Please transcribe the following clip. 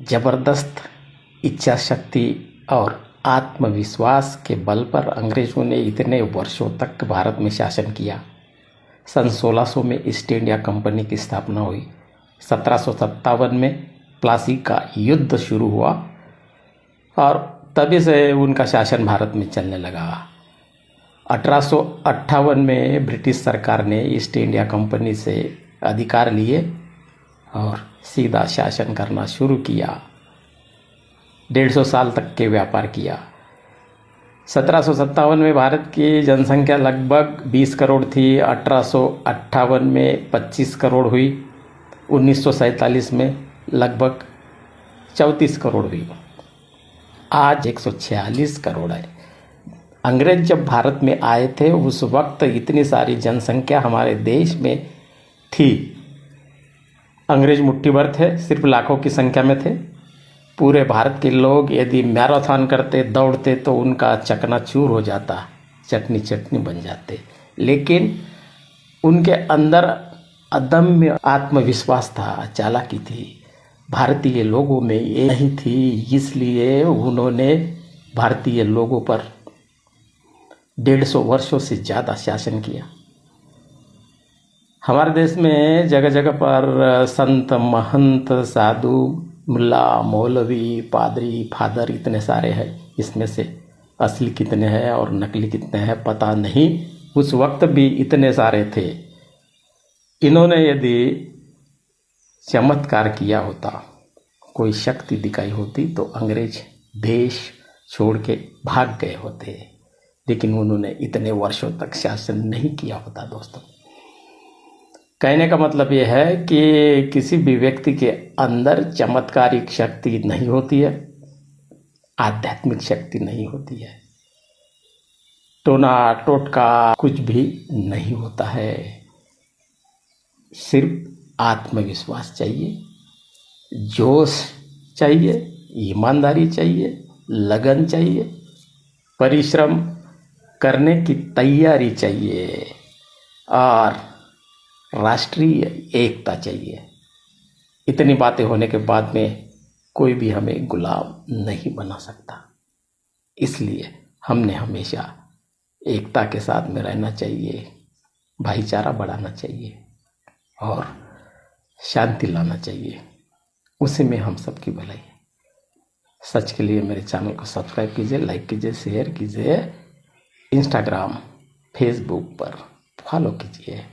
जबरदस्त इच्छा शक्ति और आत्मविश्वास के बल पर अंग्रेजों ने इतने वर्षों तक भारत में शासन किया। सन 1600 में ईस्ट इंडिया कंपनी की स्थापना हुई। 1757 में प्लासी का युद्ध शुरू हुआ और तभी से उनका शासन भारत में चलने लगा। 1858 में ब्रिटिश सरकार ने ईस्ट इंडिया कंपनी से अधिकार लिए और सीधा शासन करना शुरू किया। 150 साल तक के व्यापार किया। 1757 में भारत की जनसंख्या लगभग 20 करोड़ थी। 1858 में 25 करोड़ हुई। 1947 में लगभग 34 करोड़ हुई। आज 146 करोड़ है। अंग्रेज जब भारत में आए थे उस वक्त इतनी सारी जनसंख्या हमारे देश में थी। अंग्रेज मुट्ठी भर थे, सिर्फ लाखों की संख्या में थे। पूरे भारत के लोग यदि मैराथन करते, दौड़ते तो उनका चकनाचूर हो जाता, चटनी चटनी बन जाते। लेकिन उनके अंदर अदम्य आत्मविश्वास था, चालाकी थी। भारतीय लोगों में ये नहीं थी, इसलिए उन्होंने भारतीय लोगों पर 150 वर्षों से ज़्यादा शासन किया। हमारे देश में जगह जगह पर संत, महंत, साधु, मुल्ला, मौलवी, पादरी, फादर इतने सारे हैं। इसमें से असली कितने हैं और नकली कितने हैं पता नहीं। उस वक्त भी इतने सारे थे। इन्होंने यदि चमत्कार किया होता, कोई शक्ति दिखाई होती तो अंग्रेज देश छोड़ के भाग गए होते। लेकिन उन्होंने इतने वर्षों तक शासन नहीं किया होता। दोस्तों, कहने का मतलब यह है कि किसी भी व्यक्ति के अंदर चमत्कारिक शक्ति नहीं होती है, आध्यात्मिक शक्ति नहीं होती है, टोना टोटका कुछ भी नहीं होता है। सिर्फ आत्मविश्वास चाहिए, जोश चाहिए, ईमानदारी चाहिए, लगन चाहिए, परिश्रम करने की तैयारी चाहिए और राष्ट्रीय एकता चाहिए। इतनी बातें होने के बाद में कोई भी हमें गुलाम नहीं बना सकता। इसलिए हमने हमेशा एकता के साथ में रहना चाहिए, भाईचारा बढ़ाना चाहिए और शांति लाना चाहिए। उसी में हम सबकी भलाई है। सच के लिए मेरे चैनल को सब्सक्राइब कीजिए, लाइक कीजिए, शेयर कीजिए, इंस्टाग्राम, फेसबुक पर फॉलो कीजिए।